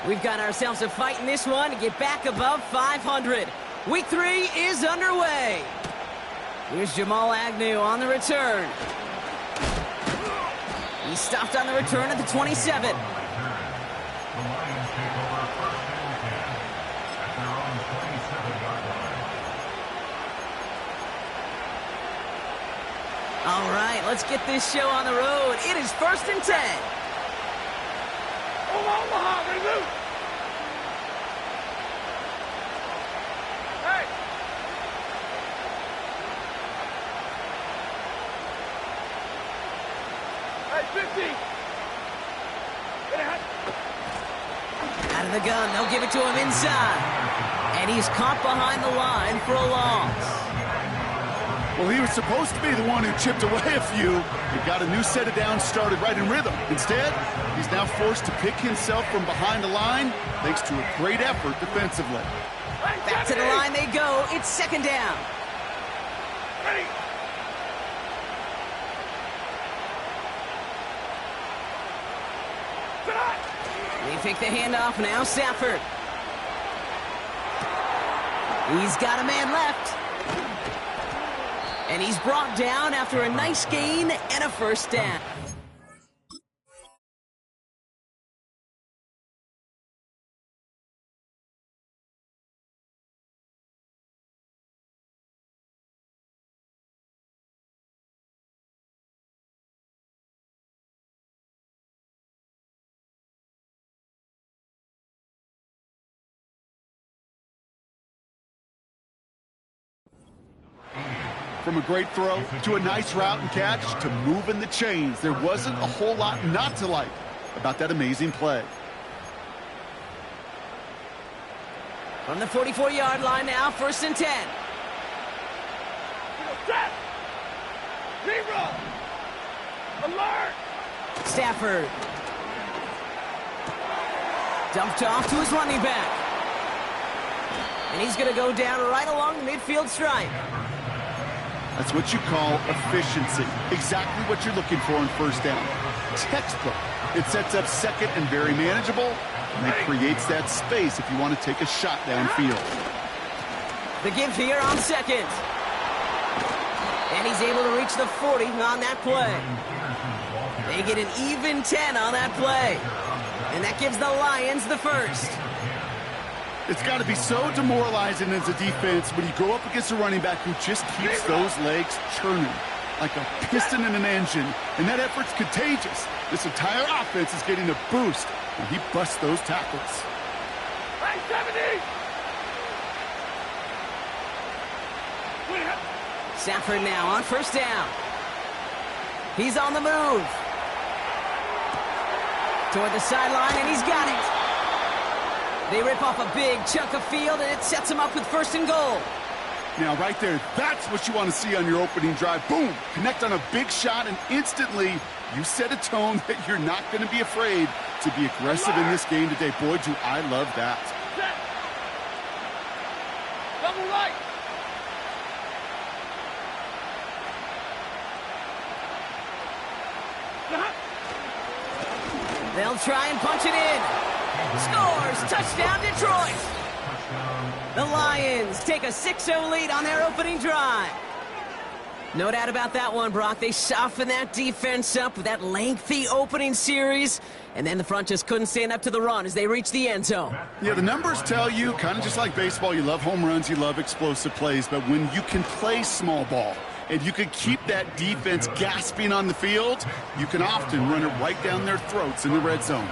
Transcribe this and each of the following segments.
We've got ourselves a fight in this one to get back above 500. Week 3 is underway. Here's Jamal Agnew on the return. He stopped on the return at the 27. All right, let's get this show on the road. It is 1st and 10. Omaha, they move. Hey. Hey, 50. Out of the gun, they'll give it to him inside. And he's caught behind the line for a loss. Well, he was supposed to be the one who chipped away a few. He got a new set of downs started right in rhythm. Instead, he's now forced to pick himself from behind the line thanks to a great effort defensively. Back to the line they go. It's 2nd down. Ready. They pick the handoff now, Stafford. He's got a man left. And he's brought down after a nice gain and a 1st down. From a great throw to a nice route and catch to moving the chains, there wasn't a whole lot not to like about that amazing play. From the 44-yard line now, 1st and 10. Set. Zero. Alert. Stafford. Dumped off to his running back. And he's going to go down right along the midfield stripe. That's what you call efficiency. Exactly what you're looking for in 1st down. Textbook. It sets up 2nd and very manageable, and it creates that space if you want to take a shot downfield. The give here on 2nd. And he's able to reach the 40 on that play. They get an even 10 on that play. And that gives the Lions the 1st. It's got to be so demoralizing as a defense when you go up against a running back who just keeps those legs churning like a piston in an engine, and that effort's contagious. This entire offense is getting a boost when he busts those tackles. Hey, 70! Stafford now on 1st down. He's on the move. Toward the sideline, and he's got it. They rip off a big chunk of field, and it sets him up with 1st and goal. Now, right there, that's what you want to see on your opening drive. Boom! Connect on a big shot, and instantly, you set a tone that you're not going to be afraid to be aggressive in this game today. Boy, do I love that. Set. Double right. They'll try and punch it in. Scores! Touchdown, Detroit! The Lions take a 6-0 lead on their opening drive. No doubt about that one, Brock. They softened that defense up with that lengthy opening series, and then the front just couldn't stand up to the run as they reached the end zone. Yeah, the numbers tell you, kind of just like baseball, you love home runs, you love explosive plays, but when you can play small ball and you can keep that defense gasping on the field, you can often run it right down their throats in the red zone.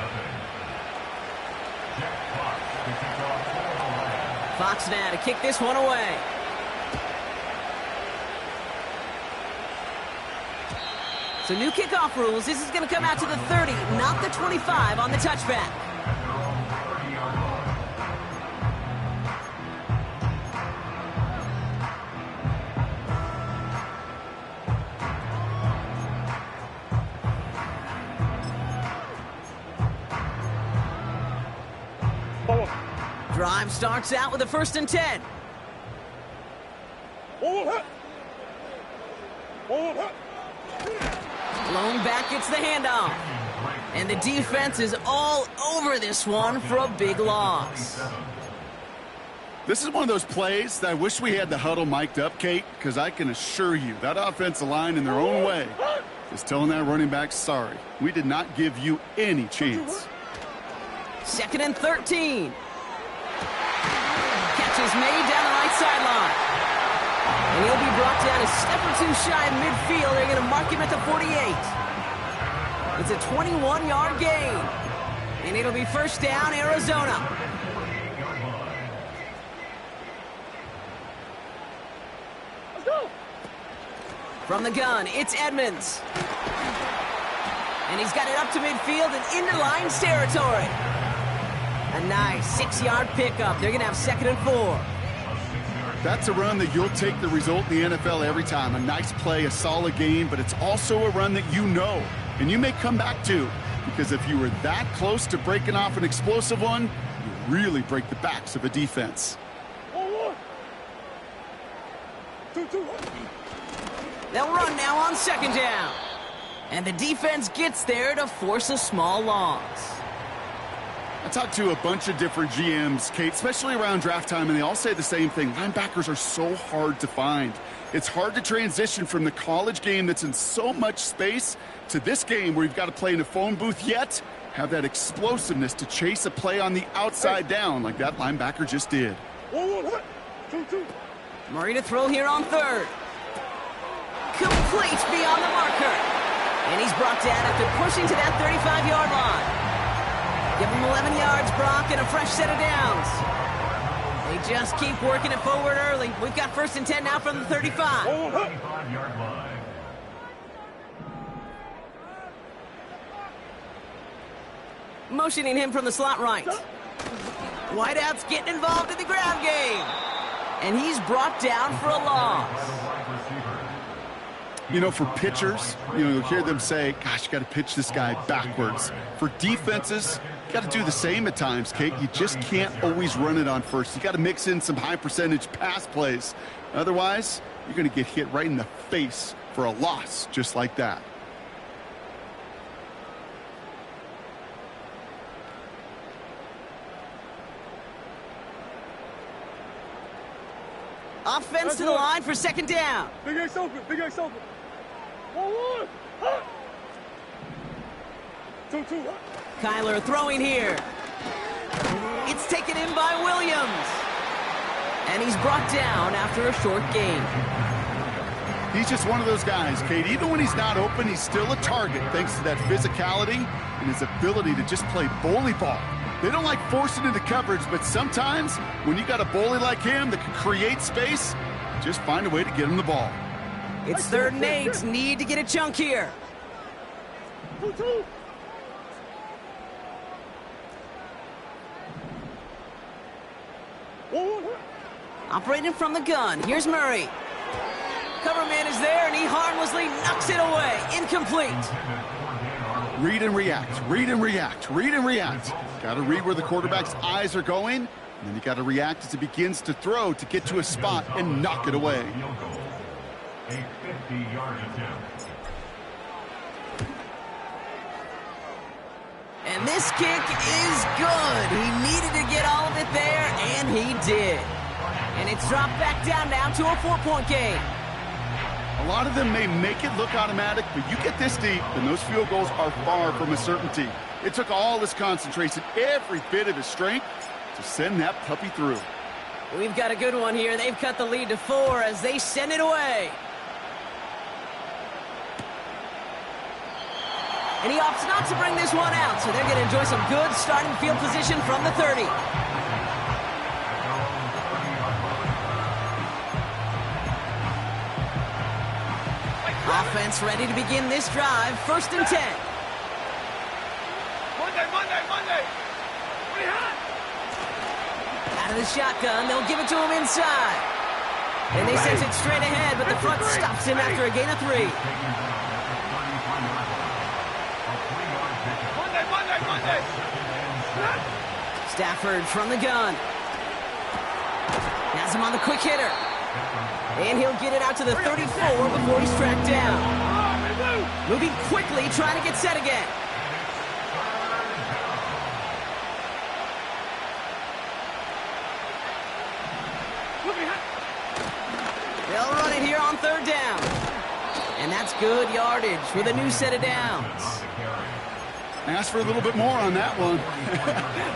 Fox now to kick this one away. So new kickoff rules. This is going to come out to the 30, not the 25 on the touchback. Drive starts out with a 1st and 10. Blown back gets the handoff. And the defense is all over this one for a big loss. This is one of those plays that I wish we had the huddle mic'd up, Kate, because I can assure you that offensive line in their own way is telling that running back, sorry, we did not give you any chance. 2nd and 13. Catch is made down the right sideline. And he'll be brought down a step or two shy of midfield. They're going to mark him at the 48. It's a 21-yard gain. And it'll be first down, Arizona. Let's go. From the gun, it's Edmonds. And he's got it up to midfield and into Lions territory. A nice 6-yard pickup. They're going to have 2nd and 4. That's a run that you'll take the result in the NFL every time. A nice play, a solid game, but it's also a run that you know, and you may come back to, because if you were that close to breaking off an explosive one, you really break the backs of a defense. 1-1. 2-2. They'll run now on 2nd down. And the defense gets there to force a small loss. I talked to a bunch of different GMs, Kate, especially around draft time, and they all say the same thing. Linebackers are so hard to find. It's hard to transition from the college game that's in so much space to this game where you've got to play in a phone booth, yet have that explosiveness to chase a play on the outside down like that linebacker just did. 1-1. 2-2. Murray to throw here on 3rd. Complete beyond the marker. And he's brought down after pushing to that 35-yard line. Give him 11 yards, Brock, and a fresh set of downs. They just keep working it forward early. We've got 1st and 10 now from the 35. 1-1. Motioning him from the slot right. Wideout's getting involved in the ground game. And he's brought down for a loss. You know, for pitchers, you'll hear them say, gosh, you got to pitch this guy backwards. For defenses, you got to do the same at times, Kate. You just can't always run it on first. You got to mix in some high-percentage pass plays. Otherwise, you're going to get hit right in the face for a loss just like that. Offense to the line for 2nd down. Big X open. Big X open. 1-1. 2-2. Kyler throwing here. It's taken in by Williams. And he's brought down after a short gain. He's just one of those guys, Kate. Even when he's not open, he's still a target thanks to that physicality and his ability to just play bully ball. They don't like forcing into coverage, but sometimes when you got a bully like him that can create space, just find a way to get him the ball. It's 3rd and 8. Need to get a chunk here. 2-2. Operating from the gun. Here's Murray. Cover man is there, and he harmlessly knocks it away. Incomplete. Read and react, read and react, read and react. Got to read where the quarterback's eyes are going, and then you got to react as he begins to throw to get to a spot and knock it away. A 50-yard attempt. And this kick is good. He needed to get all of it there, and he did. And it's dropped back down now to a 4-point game. A lot of them may make it look automatic, but you get this deep, and those field goals are far from a certainty. It took all his concentration, every bit of his strength, to send that puppy through. We've got a good one here. They've cut the lead to 4 as they send it away. And he opts not to bring this one out, so they're going to enjoy some good starting field position from the 30. Offense ready to begin this drive. 1st and 10. Monday. Pretty hot. Out of the shotgun, they'll give it to him inside. And they send it straight ahead, but the front stops him after a gain of 3. Monday. Stafford from the gun. Has him on the quick hitter. And he'll get it out to the 34 before he's tracked down. Moving quickly, trying to get set again. on third down. And that's good yardage with a new set of downs. Ask for a little bit more on that one.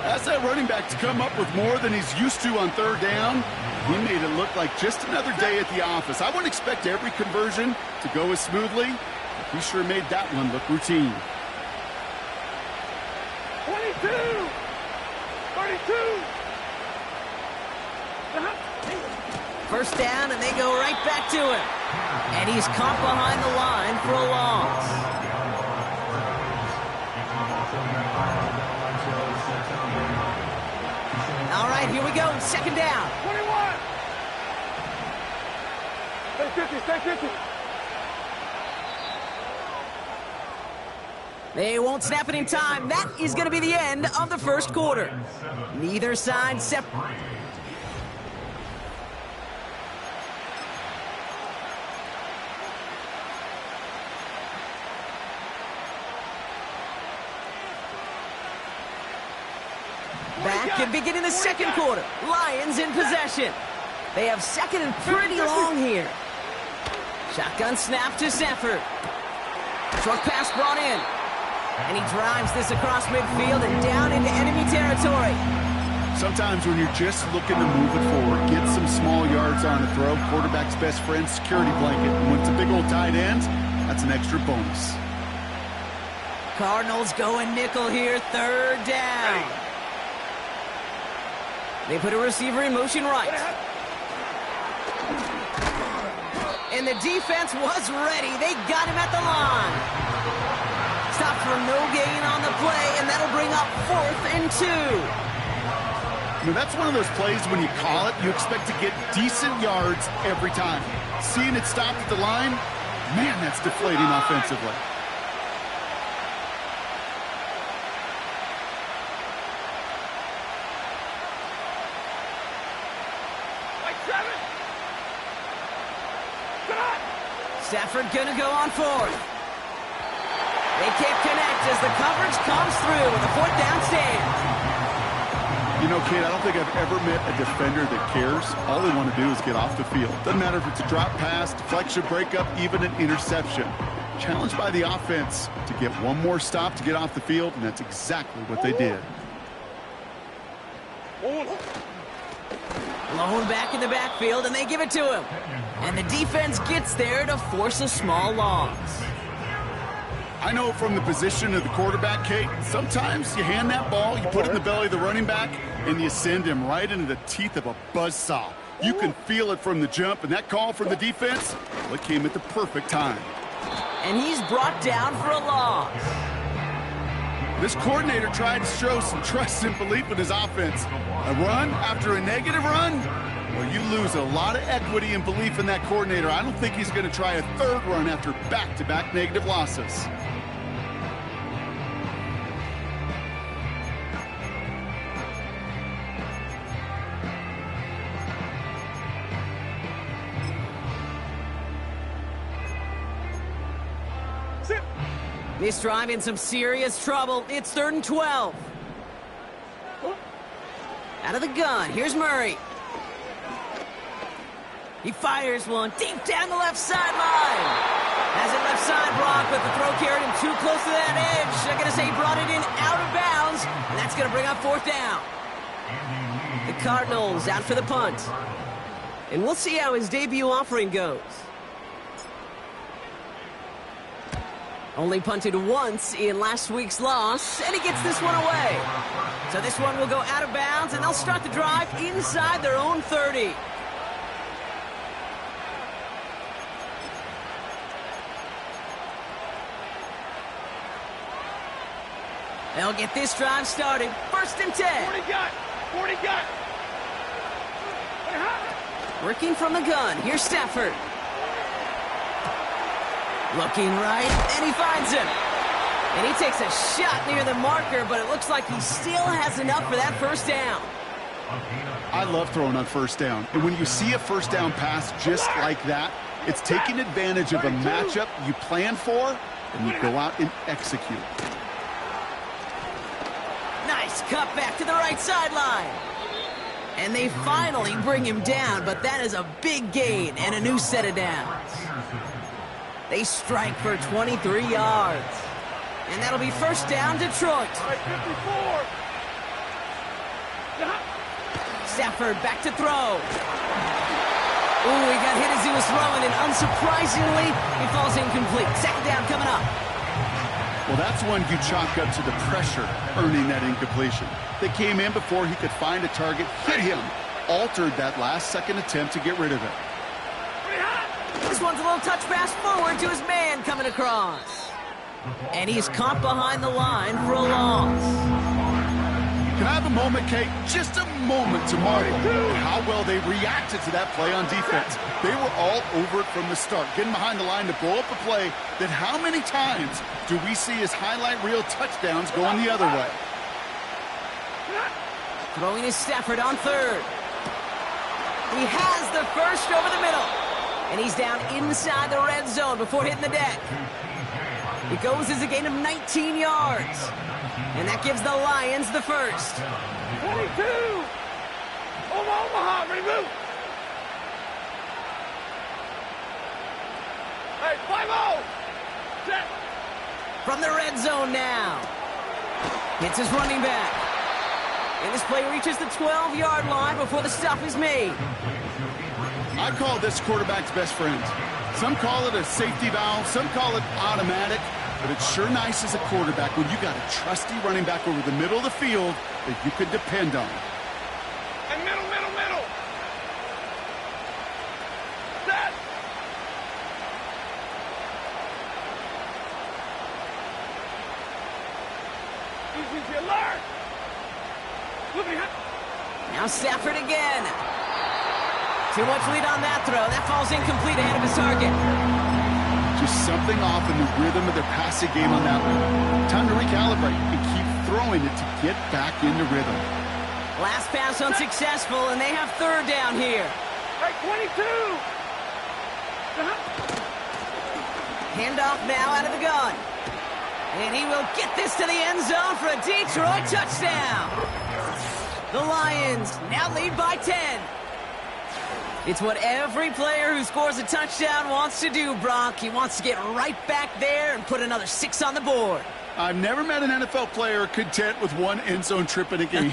Ask that running back to come up with more than he's used to on third down. He made it look like just another day at the office. I wouldn't expect every conversion to go as smoothly, but he sure made that one look routine. 22! 32! First down, and they go right back to him. And he's caught behind the line for a loss. All right, here we go. Second down. 21! Stay 50, stay 50. They won't snap it in time. That is going to be the end of the first quarter. Neither side separate. Back and beginning the second quarter. Lions in possession. They have second and pretty long here. Shotgun snap to Stafford. Short pass brought in. And he drives this across midfield and down into enemy territory. Sometimes when you're just looking to move it forward, get some small yards on a throw, quarterback's best friend, security blanket. And when it's a big old tight end, that's an extra bonus. Cardinals going nickel here, third down. They put a receiver in motion right. And the defense was ready. They got him at the line. Stop for no gain on the play, and that'll bring up 4th and 2. Now, that's one of those plays when you call it, you expect to get decent yards every time. Seeing it stopped at the line, man, that's deflating offensively. Stafford gonna go on 4th. They can't connect as the coverage comes through with a 4th down stand. You know, Kate, I don't think I've ever met a defender that cares. All they want to do is get off the field. Doesn't matter if it's a drop pass, deflection, breakup, even an interception. Challenged by the offense to get one more stop to get off the field, and that's exactly what they did. Blown back in the backfield, and they give it to him. And the defense gets there to force a small loss. I know from the position of the quarterback, Kate, sometimes you hand that ball, you put it in the belly of the running back, and you send him right into the teeth of a buzzsaw. You can feel it from the jump, and that call from the defense, well, it came at the perfect time. And he's brought down for a loss. This coordinator tried to show some trust and belief in his offense. A run after a negative run? Well, you lose a lot of equity and belief in that coordinator. I don't think he's going to try a third run after back-to-back negative losses. This drive in some serious trouble. It's 3rd and 12. Out of the gun, here's Murray. He fires one deep down the left sideline. Has it left side block, but the throw carried him too close to that edge. I'm going to say he brought it in out of bounds, and that's going to bring up 4th down. The Cardinals out for the punt. And we'll see how his debut offering goes. Only punted once in last week's loss, and he gets this one away. So this one will go out of bounds, and they'll start the drive inside their own 30. They'll get this drive started. 1st and 10. 40 got. 40 got. Working from the gun. Here's Stafford. Looking right, and he finds him. And he takes a shot near the marker, but it looks like he still has enough for that 1st down. I love throwing on 1st down. And when you see a 1st down pass just like that, it's taking advantage of a matchup you plan for, and you go out and execute. Nice cut back to the right sideline. And they finally bring him down, but that is a big gain and a new set of downs. They strike for 23 yards. And that'll be first down, Detroit. 54. Stafford back to throw. Ooh, he got hit as he was throwing, and unsurprisingly, he falls incomplete. Second down coming up. Well, that's one you chalk up to the pressure earning that incompletion. They came in before he could find a target, hit him, altered that last-second attempt to get rid of it. This one's a little touch pass forward to his man coming across. And he's caught behind the line for a loss. Can I have a moment, Kate? Just a moment to marvel at how well they reacted to that play on defense. They were all over it from the start, getting behind the line to blow up a play that how many times do we see as highlight reel touchdowns going the other way? Throwing is Stafford on third. He has the first over the middle. And he's down inside the red zone before hitting the deck. It goes as a gain of 19 yards. And that gives the Lions the first. 22. Omaha, remove. Hey, 5-0. Set. From the red zone now. Hits his running back. And this play reaches the 12-yard line before the stop is made. I call this quarterback's best friend. Some call it a safety valve, some call it automatic, but it's sure nice as a quarterback when you got a trusty running back over the middle of the field that you could depend on. And middle. Set. Easy alert. Look at him. Now Stafford again. Too much lead on that throw. That falls incomplete ahead of his target. Just something off in the rhythm of their passing game on that one. Time to recalibrate and keep throwing it to get back into rhythm. Last pass unsuccessful, and they have third down here. Right, 22. Handoff now out of the gun. And he will get this to the end zone for a Detroit touchdown. The Lions now lead by 10. It's what every player who scores a touchdown wants to do, Brock. He wants to get right back there and put another 6 on the board. I've never met an NFL player content with one end zone trip in a game.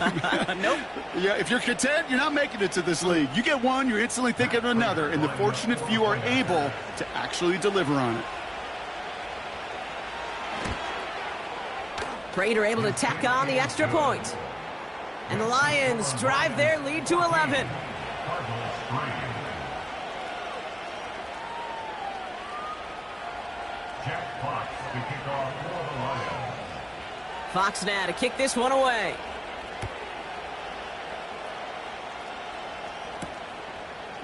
Nope. Yeah, if you're content, you're not making it to this league. You get one, you're instantly thinking of another, and the fortunate few are able to actually deliver on it. Prater able to tack on the extra point. And the Lions drive their lead to 11. Jack Fox to kick off for the Lions. Fox now to kick this one away.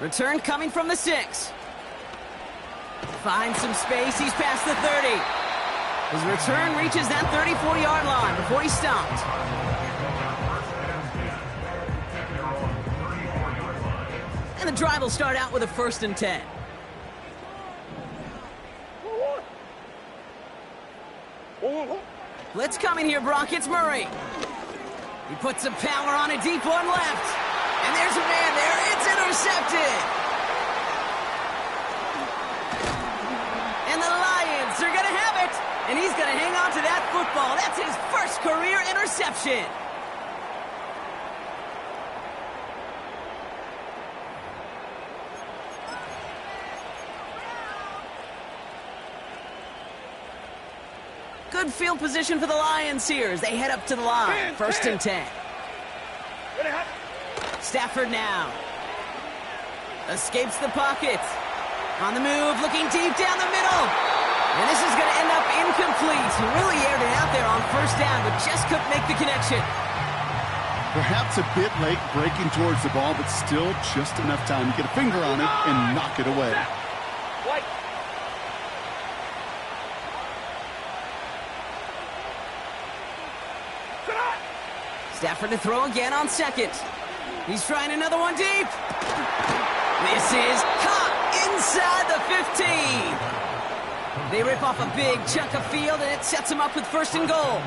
Return coming from the 6. Finds some space. He's past the 30. His return reaches that 34-yard line before he stopped. And the drive will start out with a 1st and 10. Blitz coming here, Brock. It's Murray. He puts some power on a deep one left. And there's a man there. It's intercepted. And the Lions are going to have it. And he's going to hang on to that football. That's his first career interception. Good field position for the Lions here as they head up to the line. 1st and 10. Stafford now. Escapes the pocket. On the move, looking deep down the middle. And this is going to end up incomplete. He really aired it out there on 1st down, but just couldn't make the connection. Perhaps a bit late breaking towards the ball, but still just enough time to get a finger on it and knock it away. Stafford to throw again on 2nd. He's trying another one deep. This is caught inside the 15. They rip off a big chunk of field, and it sets them up with 1st and goal.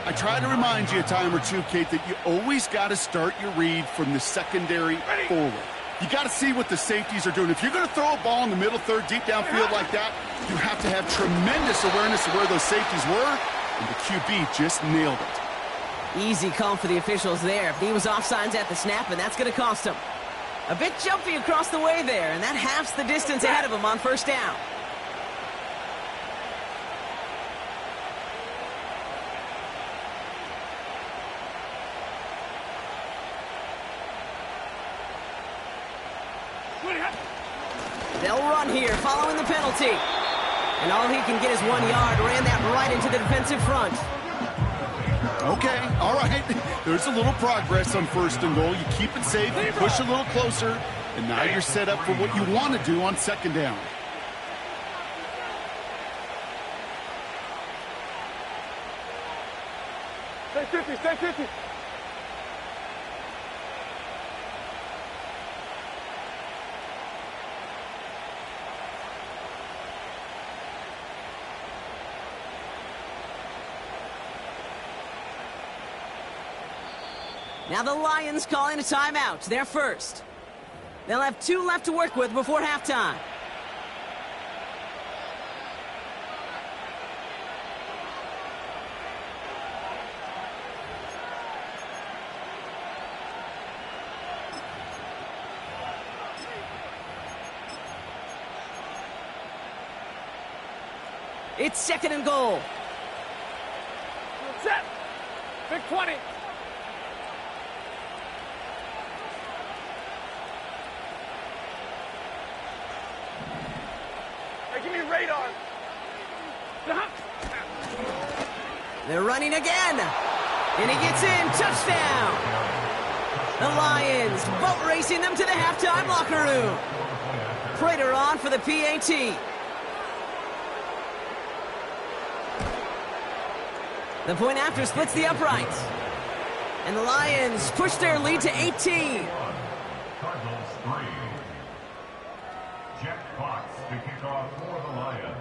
I try to remind you a time or two, Kate, that you always got to start your read from the secondary forward. You got to see what the safeties are doing. If you're going to throw a ball in the middle third, deep downfield like that, you have to have tremendous awareness of where those safeties were, and the QB just nailed it. Easy call for the officials there. He was offsides at the snap, and that's going to cost him. A bit jumpy across the way there, and that halves the distance ahead of him on first down. They'll run here following the penalty. And all he can get is 1 yard. Ran that right into the defensive front. Okay, all right. There's a little progress on first and goal. You keep it safe, you push a little closer, and now you're set up for what you want to do on second down. Stay 50, stay 50. Now the Lions calling a timeout. They're first. They'll have 2 left to work with before halftime. It's second and goal. Set. Big 20. Give me radar. They're running again. And he gets in. Touchdown. The Lions boat racing them to the halftime locker room. Prater on for the PAT. The point after splits the uprights. And the Lions push their lead to 18. Cardinals 3. Jeff Fox to kick off for the Lions.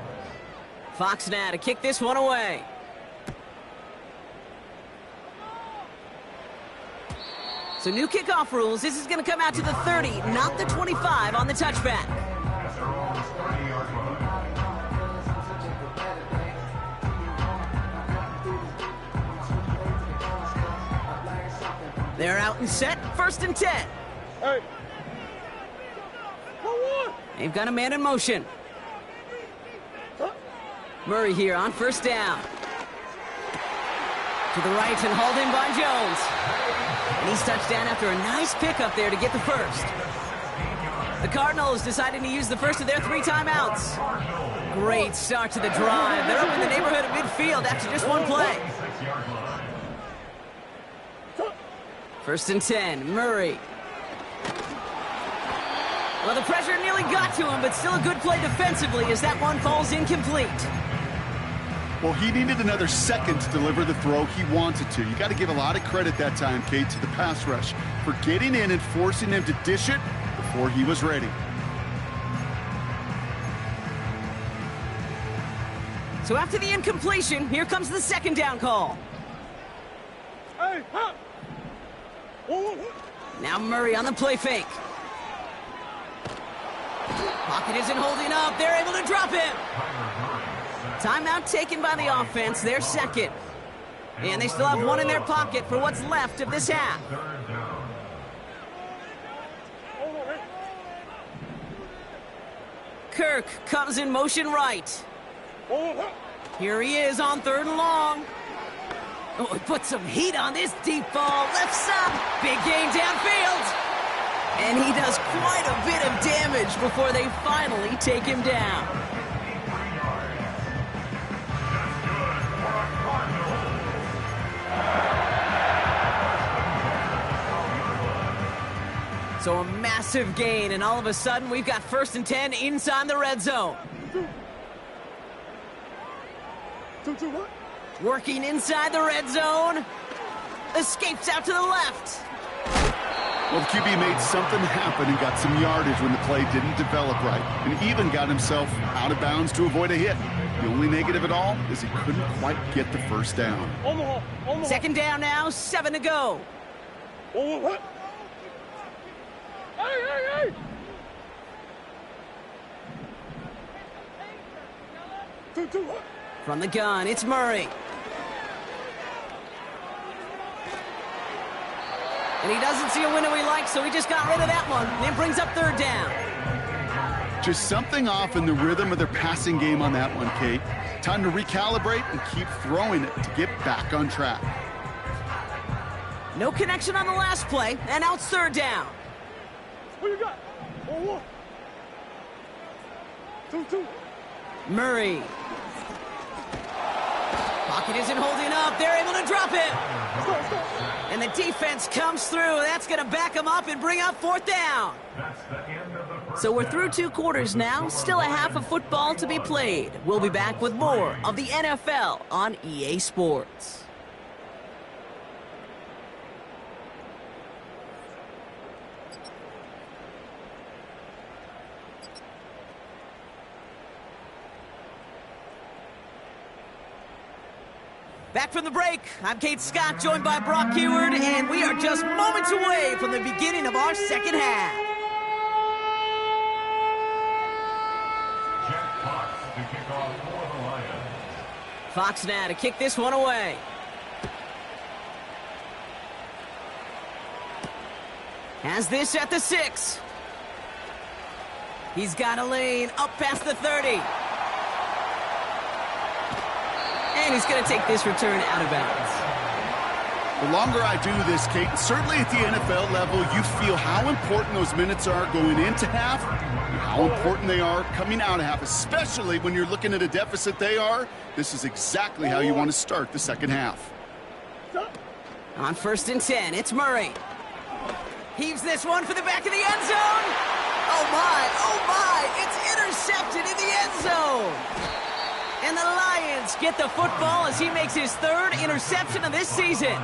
Fox now to kick this one away. So new kickoff rules. This is going to come out to the 30, not the 25 on the touchback. At their own 30-yard line. They're out and set. First and 10. Hey. They've got a man in motion. Murray here on first down. To the right and hauled in by Jones. And he's touchdown after a nice pickup there to get the first. The Cardinals deciding to use the first of their 3 timeouts. Great start to the drive. They're up in the neighborhood of midfield after just 1 play. First and 10, Murray. Well, the pressure nearly got to him, but still a good play defensively as that one falls incomplete. Well, he needed another second to deliver the throw he wanted to. You got to give a lot of credit that time, Kate, to the pass rush for getting in and forcing him to dish it before he was ready. So after the incompletion, here comes the second down call. Hey, huh? Now Murray on the play fake. Pocket isn't holding up. They're able to drop him. Timeout taken by the offense. They're second. And they still have 1 in their pocket for what's left of this half. Kirk comes in motion right. Here he is on 3rd and long. Oh, he put some heat on this deep ball. Left side. Big gain downfield. And he does quite a bit of damage before they finally take him down. So a massive gain, and all of a sudden we've got 1st and 10 inside the red zone. What? Working inside the red zone. Escapes out to the left. Well, the QB made something happen and got some yardage when the play didn't develop right, and even got himself out of bounds to avoid a hit. The only negative at all is he couldn't quite get the first down. Omaha. Second down now, 7 to go. Omaha. Hey! 2-2, what? From the gun, it's Murray. And he doesn't see a window he likes, so he just got rid of that one. And it brings up third down. Just something off in the rhythm of their passing game on that one, Kate. Time to recalibrate and keep throwing it to get back on track. No connection on the last play, and now it's third down. What you got? 1-1. 2-2. Murray. Pocket isn't holding up. They're able to drop it. Stop. And the defense comes through. That's going to back them up and bring up fourth down. That's the end of the first. So we're through 2 quarters now. Still a half of football to be played. We'll be back with more of the NFL on EA Sports. Back from the break, I'm Kate Scott, joined by Brock Heward, and we are just moments away from the beginning of our second half. Jeff Fox to kick off for the Lions. Fox now to kick this one away. Has this at the 6. He's got a lane up past the 30. And he's going to take this return out of bounds. The longer I do this, Kate, certainly at the NFL level, you feel how important those minutes are going into half and how important they are coming out of half, especially when you're looking at a deficit they are. This is exactly how you want to start the second half. On 1st and 10, it's Murray. Heaves this one for the back of the end zone. Oh my, it's intercepted in the end zone. And the Lions get the football as he makes his 3rd interception of this season.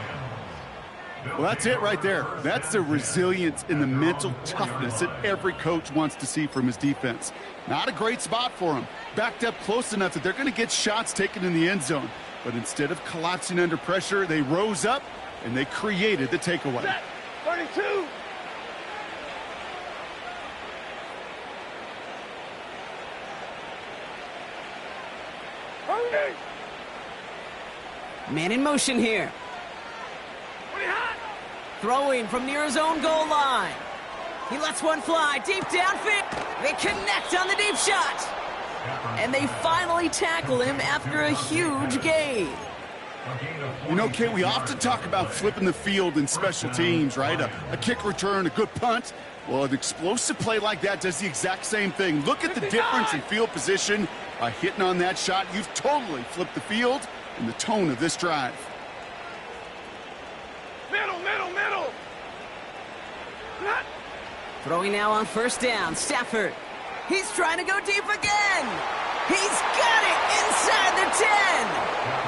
Well, that's it right there. That's the resilience and the mental toughness that every coach wants to see from his defense. Not a great spot for him. Backed up close enough that they're going to get shots taken in the end zone. But instead of collapsing under pressure, they rose up and they created the takeaway. Set. 32. Hurry. Man in motion here. Pretty hot. Throwing from near his own goal line. He lets one fly deep downfield. They connect on the deep shot. And they finally tackle him after a huge gain. You know, Kate, we often talk about flipping the field in special teams, right? A kick return, a good punt. Well, an explosive play like that does the exact same thing. Look at the difference in field position. By hitting on that shot, you've totally flipped the field and the tone of this drive. Middle. Hot. Throwing now on 1st down, Stafford. He's trying to go deep again. He's got it inside the 10.